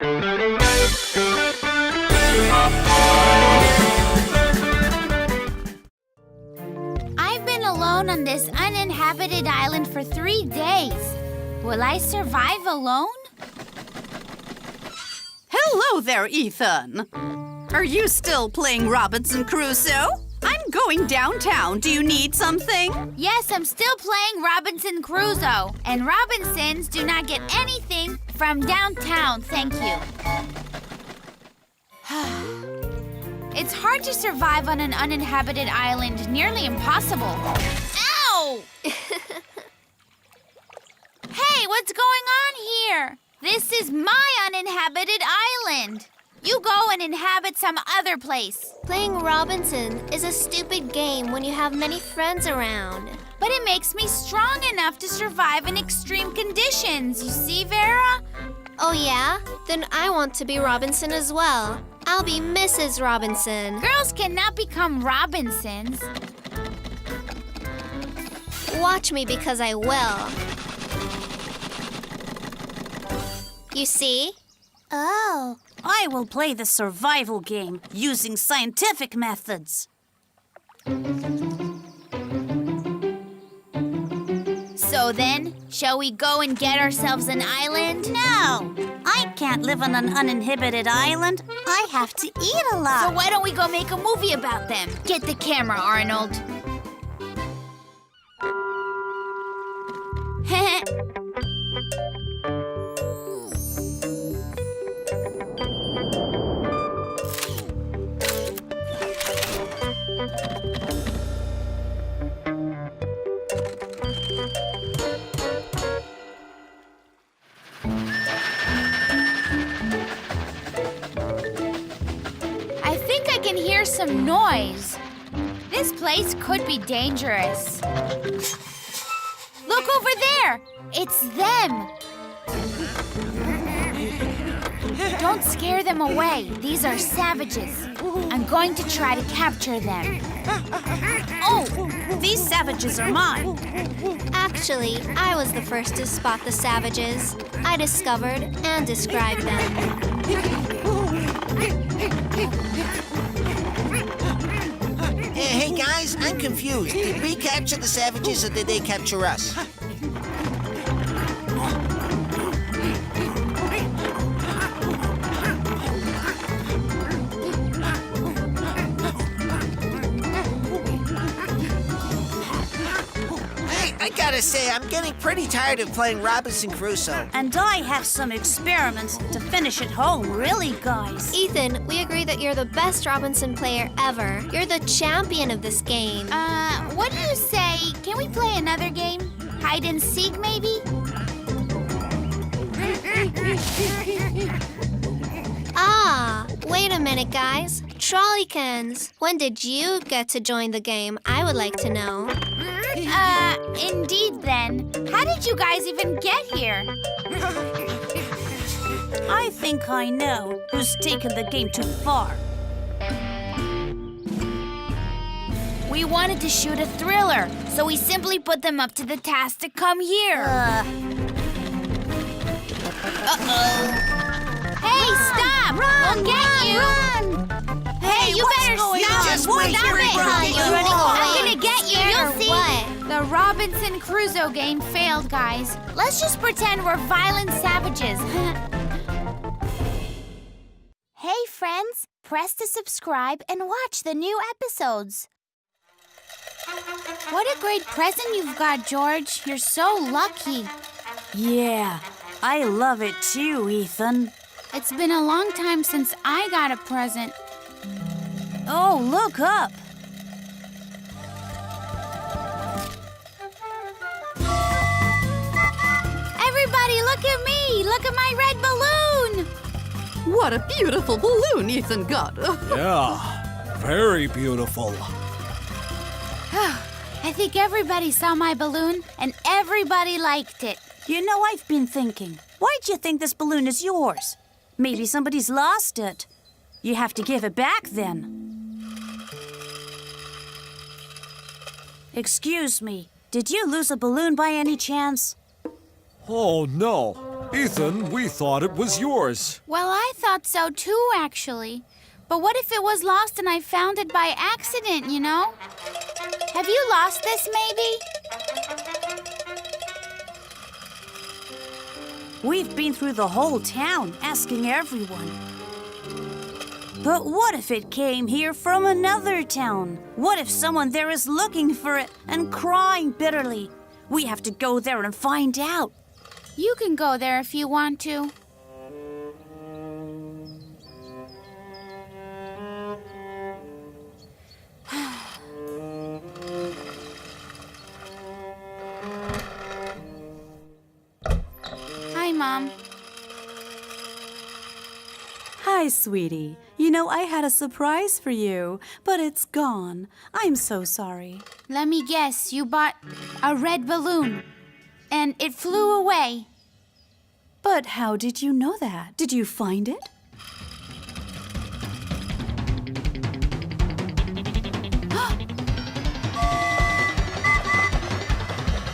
I've been alone on this uninhabited island for 3 days. Will I survive alone? Hello there, Ethan. Are you still playing Robinson Crusoe? I'm going downtown. Do you need something? Yes, I'm still playing Robinson Crusoe. And Robinsons do not get anything from downtown, thank you. It's hard to survive on an uninhabited island, nearly impossible. Ow! Hey, what's going on here? This is my uninhabited island. You go and inhabit some other place. Playing Robinson is a stupid game when you have many friends around. But it makes me strong enough to survive in extreme conditions. You see, Vera? Oh yeah? Then I want to be Robinson as well. I'll be Mrs. Robinson. Girls cannot become Robinsons. Watch me because I will. You see? Oh. I will play the survival game using scientific methods. So then, shall we go and get ourselves an island? No, I can't live on an uninhabited island. I have to eat a lot. So why don't we go make a movie about them? Get the camera, Arnold. I think I can hear some noise. This place could be dangerous. Look over there! It's them! Don't scare them away. These are savages. I'm going to try to capture them. Oh, these savages are mine. Actually, I was the first to spot the savages. I discovered and described them. Hey guys, I'm confused. Did we capture the savages or did they capture us? I gotta say, I'm getting pretty tired of playing Robinson Crusoe. And I have some experiments to finish at home, really, guys. Ethan, we agree that you're the best Robinson player ever. You're the champion of this game. What do you say? Can we play another game? Hide and seek, maybe? Ah, wait a minute, guys. Trollykins, when did you get to join the game? I would like to know. Indeed then. How did you guys even get here? I think I know who's taken the game too far. We wanted to shoot a thriller, so we simply put them up to the task to come here. Uh-oh. Hey, stop! We'll get you! Hey, you better stop! Just wait Stop here, it! bro. You're running away. I'm gonna get you, you'll see! What? The Robinson Crusoe game failed, guys. Let's just pretend we're violent savages. Hey, friends, press to subscribe and watch the new episodes. What a great present you've got, George. You're so lucky. Yeah, I love it too, Ethan. It's been a long time since I got a present. Oh, look up. Everybody, look at me! Look at my red balloon! What a beautiful balloon Ethan got. Yeah, very beautiful. I think everybody saw my balloon, and everybody liked it. You know, I've been thinking, why'd you think this balloon is yours? Maybe somebody's lost it. You have to give it back then. Excuse me, did you lose a balloon by any chance? Oh no, Ethan, we thought it was yours. Well, I thought so too, actually. But what if it was lost and I found it by accident, you know? Have you lost this, maybe? We've been through the whole town, asking everyone. But what if it came here from another town? What if someone there is looking for it and crying bitterly? We have to go there and find out. You can go there if you want to. Hi, Mom. Hi, sweetie. You know, I had a surprise for you, but it's gone. I'm so sorry. Let me guess, you bought a red balloon, and it flew away. But how did you know that? Did you find it?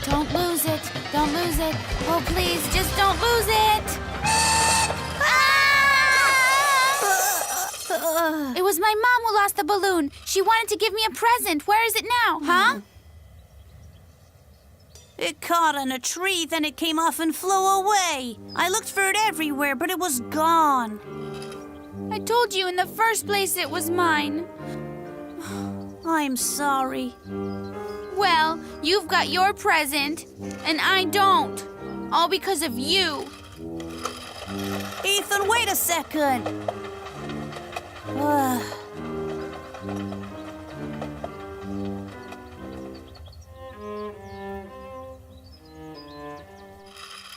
Don't lose it. Don't lose it. Oh, please, just don't lose it. It was my mom who lost the balloon. She wanted to give me a present. Where is it now, huh? It caught on a tree, then it came off and flew away. I looked for it everywhere, but it was gone. I told you in the first place it was mine. I'm sorry. Well, you've got your present, and I don't. All because of you. Ethan, wait a second.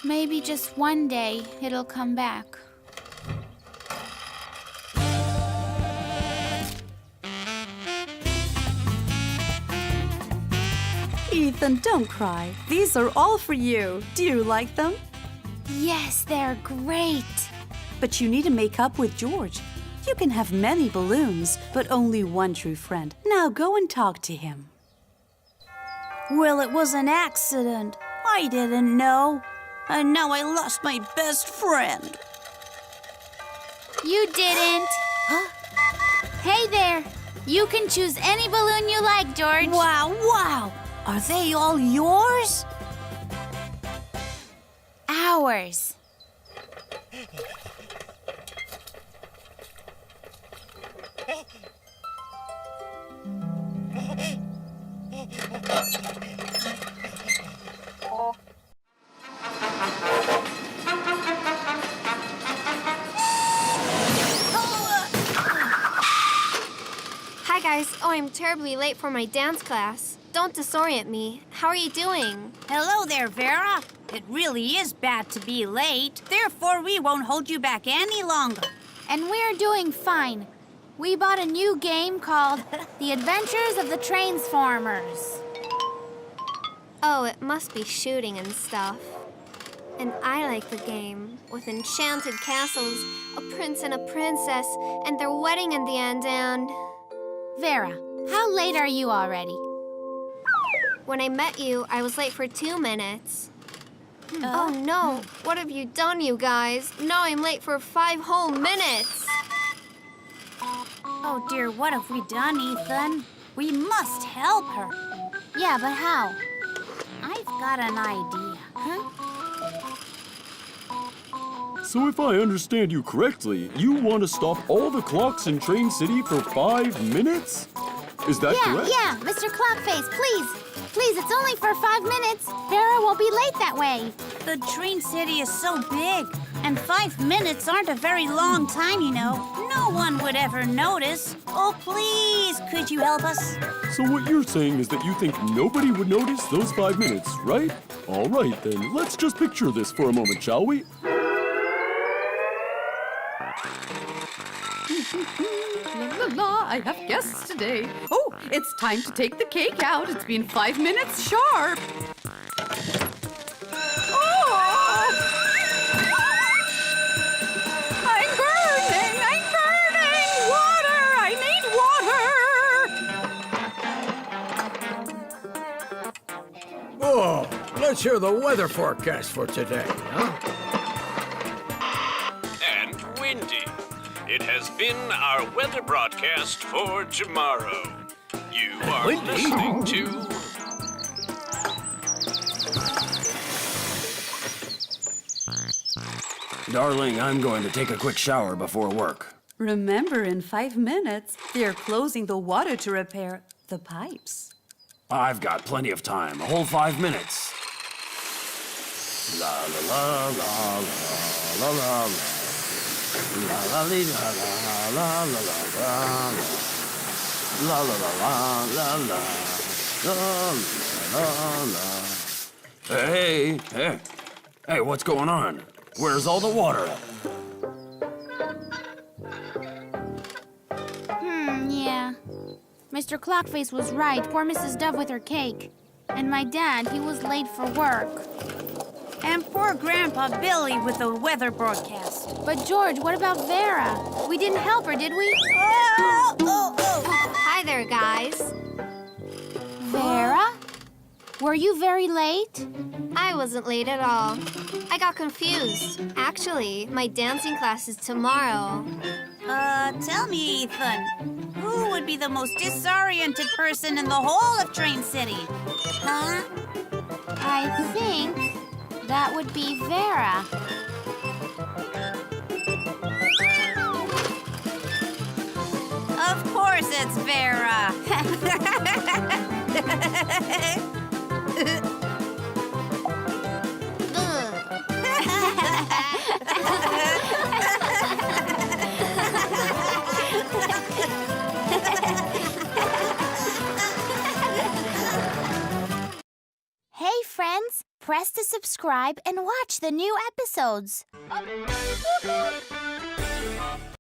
Maybe just one day it'll come back. Ethan, don't cry. These are all for you. Do you like them? Yes, they're great. But you need to make up with George. You can have many balloons, but only one true friend. Now go and talk to him. Well, it was an accident. I didn't know. And now I lost my best friend. You didn't. Hey there. You can choose any balloon you like, George. Wow, wow. Are they all yours? Ours. Hi, guys. Oh, I'm terribly late for my dance class. Don't disorient me. How are you doing? Hello there, Vera. It really is bad to be late. Therefore, we won't hold you back any longer. And we're doing fine. We bought a new game called The Adventures of the Traisformers. Oh, it must be shooting and stuff. And I like the game, with enchanted castles, a prince and a princess, and their wedding in the end, and... Vera, how late are you already? When I met you, I was late for 2 minutes. Oh no, what have you done, you guys? Now I'm late for 5 whole minutes. Oh dear, what have we done, Ethan? We must help her. Yeah, but how? I've got an idea. So if I understand you correctly, you want to stop all the clocks in Train City for 5 minutes? Is that correct? Yeah, Mr. Clockface, please. Please, it's only for 5 minutes. Vera won't be late that way. The Train City is so big, and 5 minutes aren't a very long time, you know. No one would ever notice. Oh, please, could you help us? So what you're saying is that you think nobody would notice those 5 minutes, right? All right, then, let's just picture this for a moment, shall we? La la la, I have guests today. Oh, it's time to take the cake out. It's been 5 minutes sharp. Oh! I'm burning! I'm burning! Water! I need water! Oh, let's hear the weather forecast for today, huh? It has been our weather broadcast for tomorrow. You are listening to... Darling, I'm going to take a quick shower before work. Remember, in 5 minutes, they're closing the water to repair the pipes. I've got plenty of time, a whole 5 minutes. La la la la la la la la. La la li, la la la la la la la la la la la la. Hey, what's going on? Where's all the water? Yeah. Mr. Clockface was right. Poor Mrs. Dove with her cake. And my dad, he was late for work. And poor Grandpa Billy with the weather broadcast. But George, what about Vera? We didn't help her, did we? Hi there, guys. Vera? Were you very late? I wasn't late at all. I got confused. Actually, my dancing class is tomorrow. Tell me, Ethan, who would be the most disoriented person in the whole of Train City? Huh? I think that would be Vera. Of course it's Vera. Hey, friends, press to subscribe and watch the new episodes.